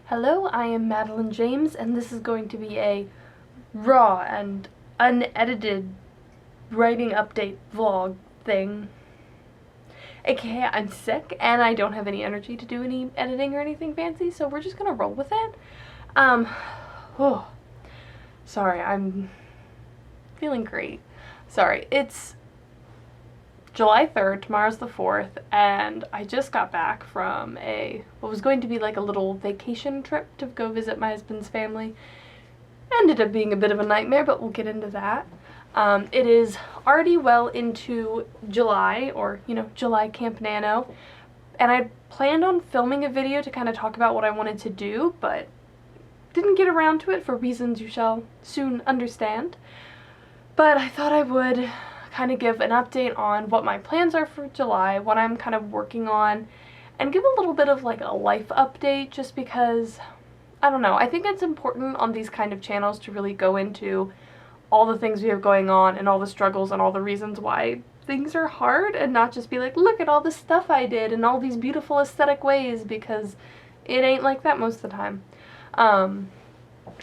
Hello, I am Madeline James, and this is going to be a raw and unedited writing update vlog thing. AKA, I'm sick, and I don't have any energy to do any editing or anything fancy, so we're just gonna roll with it. Sorry, I'm feeling great. Sorry, it's July 3rd, tomorrow's the 4th, and I just got back from what was going to be like a little vacation trip to go visit my husband's family. Ended up being a bit of a nightmare, but we'll get into that. It is already well into July, or, July Camp NaNo, and I planned on filming a video to kind of talk about what I wanted to do, but didn't get around to it for reasons you shall soon understand. But I thought I would kind of give an update on what my plans are for July, what I'm kind of working on, and give a little bit of like a life update, just because, I don't know, I think it's important on these kind of channels to really go into all the things we have going on and all the struggles and all the reasons why things are hard, and not just be like, look at all the stuff I did and all these beautiful aesthetic ways, because it ain't like that most of the time.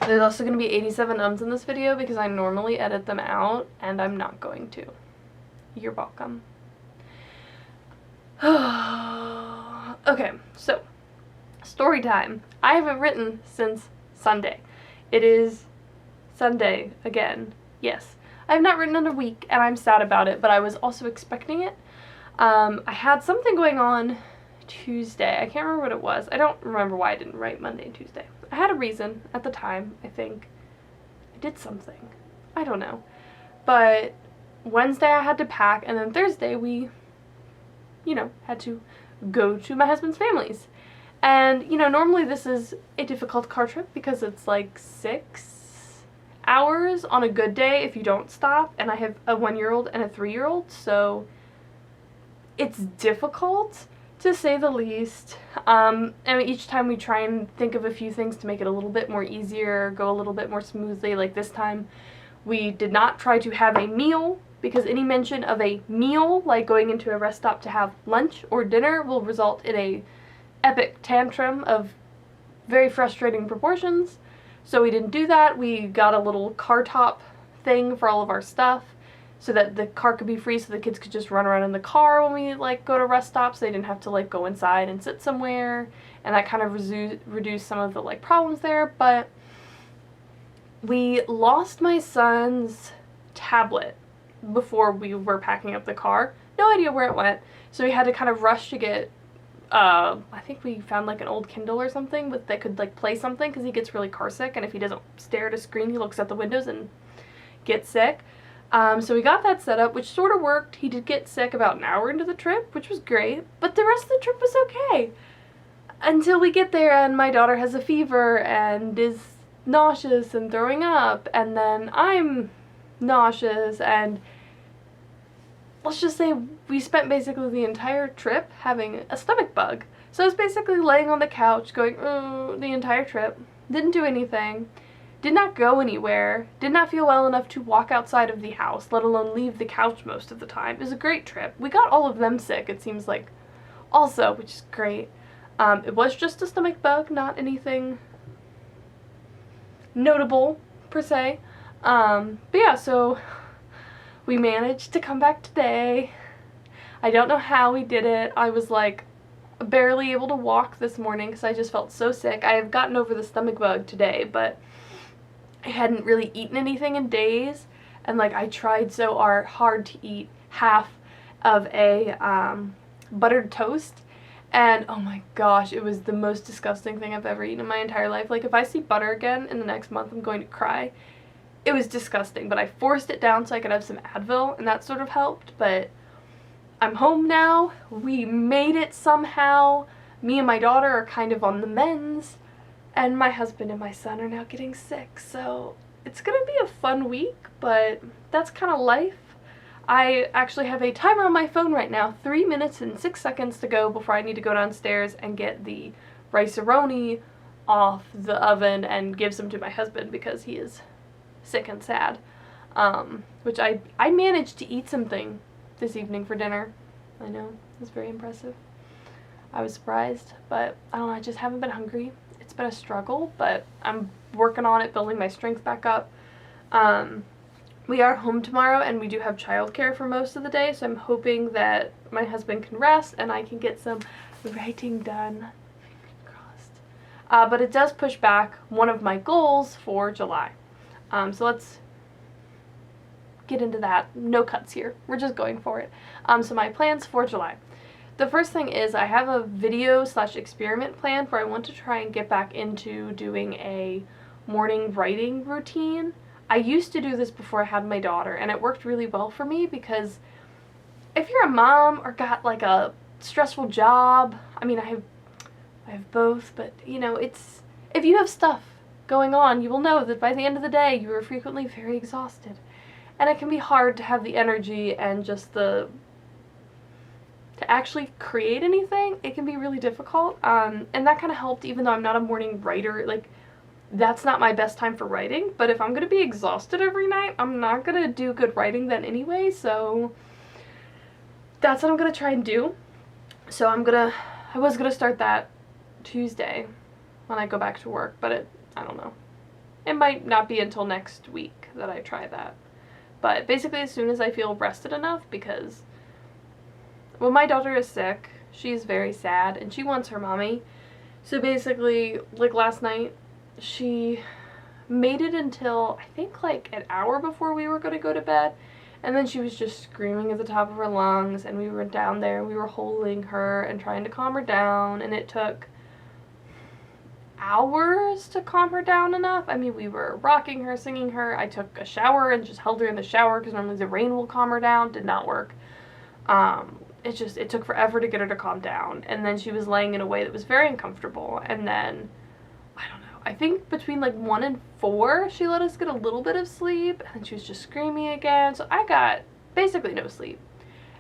There's also going to be 87 ums in this video because I normally edit them out, and I'm not going to. You're welcome. Okay, so, story time. I haven't written since Sunday. It is Sunday again. Yes. I have not written in a week, and I'm sad about it, but I was also expecting it. I had something going on Tuesday. I can't remember what it was. I don't remember why I didn't write Monday and Tuesday. I had a reason at the time, I think. I did something. I don't know. But Wednesday I had to pack, and then Thursday we, had to go to my husband's family's. And, normally this is a difficult car trip because it's like 6 hours on a good day if you don't stop, and I have a 1-year-old and a 3-year-old, so it's difficult, to say the least. And each time we try and think of a few things to make it a little bit more easier, go a little bit more smoothly. Like this time, we did not try to have a meal, because any mention of a meal, like going into a rest stop to have lunch or dinner, will result in a epic tantrum of very frustrating proportions. So we didn't do that. We got a little car top thing for all of our stuff, so that the car could be free, so the kids could just run around in the car when we go to rest stops. They didn't have to go inside and sit somewhere, and that kind of reduced some of the problems there. But we lost my son's tablet before we were packing up the car. No idea where it went, so we had to kind of rush to get I think we found an old Kindle or something that could play something, because he gets really car sick, and if he doesn't stare at a screen he looks at the windows and gets sick. So we got that set up, which sort of worked. He did get sick about an hour into the trip, which was great, but the rest of the trip was okay. Until we get there and my daughter has a fever and is nauseous and throwing up, and then I'm nauseous, and let's just say we spent basically the entire trip having a stomach bug. So I was basically laying on the couch going, the entire trip. Didn't do anything. Did not go anywhere, did not feel well enough to walk outside of the house, let alone leave the couch most of the time. It was a great trip. We got all of them sick, it seems like, also, which is great. It was just a stomach bug, not anything notable, per se. But yeah, so we managed to come back today. I don't know how we did it. I was barely able to walk this morning because I just felt so sick. I have gotten over the stomach bug today, but I hadn't really eaten anything in days, and I tried so hard to eat half of a buttered toast, and oh my gosh, it was the most disgusting thing I've ever eaten in my entire life. If I see butter again in the next month, I'm going to cry. It was disgusting, but I forced it down so I could have some Advil, and that sort of helped. But I'm home now. We made it somehow. Me and my daughter are kind of on the mends, and my husband and my son are now getting sick, so it's gonna be a fun week, but that's kind of life. I actually have a timer on my phone right now, 3 minutes and 6 seconds to go before I need to go downstairs and get the rice-a-roni off the oven and give some to my husband because he is sick and sad. Which I managed to eat something this evening for dinner. I know, it was very impressive. I was surprised, but I don't know, I just haven't been hungry. It's been a struggle, but I'm working on it, building my strength back up. We are home tomorrow, and we do have childcare for most of the day, so I'm hoping that my husband can rest and I can get some writing done. Fingers crossed. But it does push back one of my goals for July. So let's get into that. No cuts here. We're just going for it. So my plans for July. The first thing is I have a video/experiment plan where I want to try and get back into doing a morning writing routine. I used to do this before I had my daughter, and it worked really well for me because if you're a mom or got like a stressful job, I mean, I have both, but you know, it's, if you have stuff going on, you will know that by the end of the day you are frequently very exhausted, and it can be hard to have the energy and just to actually create anything. It can be really difficult, and that kind of helped, even though I'm not a morning writer. Like, that's not my best time for writing, but if I'm going to be exhausted every night, I'm not going to do good writing then anyway, so that's what I'm going to try and do. So I was going to start that Tuesday when I go back to work, but I don't know. It might not be until next week that I try that. But basically as soon as I feel rested enough, because, well, my daughter is sick, she's very sad, and she wants her mommy. So basically, like last night, she made it until, I think, like an hour before we were going to go to bed, and then she was just screaming at the top of her lungs, and we were down there, we were holding her and trying to calm her down, and it took hours to calm her down enough. I mean, we were rocking her, singing her. I took a shower and just held her in the shower because normally the rain will calm her down. Did not work. It took forever to get her to calm down, and then she was laying in a way that was very uncomfortable, and then, I don't know, I think between like 1 and 4, she let us get a little bit of sleep, and then she was just screaming again, so I got basically no sleep.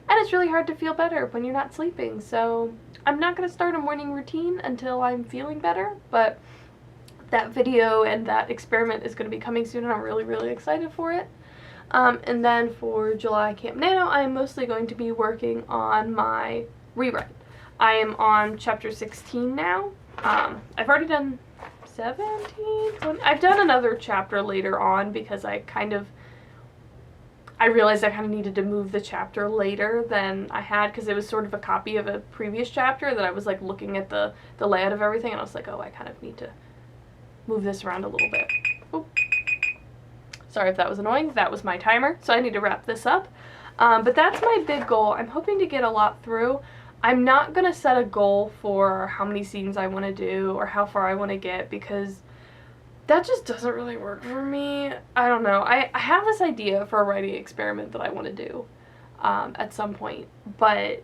And it's really hard to feel better when you're not sleeping, so I'm not going to start a morning routine until I'm feeling better, but that video and that experiment is going to be coming soon, and I'm really, really excited for it. And then for July Camp NaNo, I'm mostly going to be working on my rewrite. I am on chapter 16 now. I've already done 17, 20. I've done another chapter later on because I realized I kind of needed to move the chapter later than I had, because it was sort of a copy of a previous chapter that I was like looking at the layout of everything, and I was like, oh, I kind of need to move this around a little bit. Oh. Sorry if that was annoying. That was my timer, so I need to wrap this up. But that's my big goal. I'm hoping to get a lot through. I'm not going to set a goal for how many scenes I want to do or how far I want to get, because that just doesn't really work for me. I don't know. I have this idea for a writing experiment that I want to do at some point, but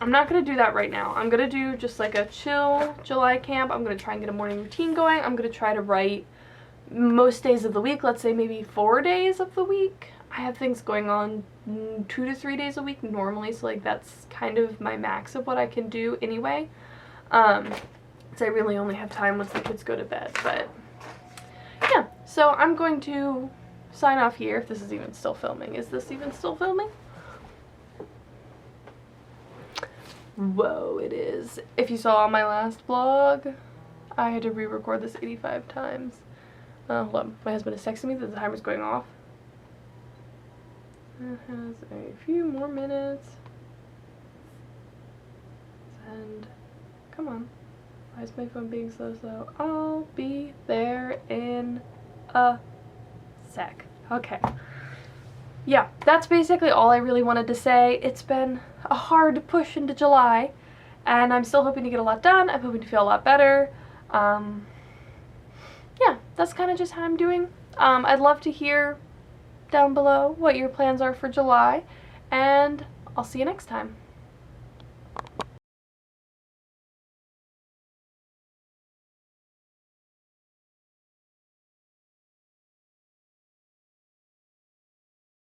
I'm not going to do that right now. I'm going to do just like a chill July camp. I'm going to try and get a morning routine going. I'm going to try to write most days of the week, let's say maybe 4 days of the week. I have things going on 2 to 3 days a week normally, so like that's kind of my max of what I can do anyway. So I really only have time once the kids go to bed, but yeah. So I'm going to sign off here, if this is even still filming. Is this even still filming? Whoa, it is. If you saw my last vlog, I had to re-record this 85 times. Hold on, my husband is texting me that the timer's going off. It has a few more minutes. And come on. Why is my phone being so slow? I'll be there in a sec. Okay. Yeah, that's basically all I really wanted to say. It's been a hard push into July, and I'm still hoping to get a lot done. I'm hoping to feel a lot better. Yeah, that's kind of just how I'm doing. I'd love to hear down below what your plans are for July, and I'll see you next time.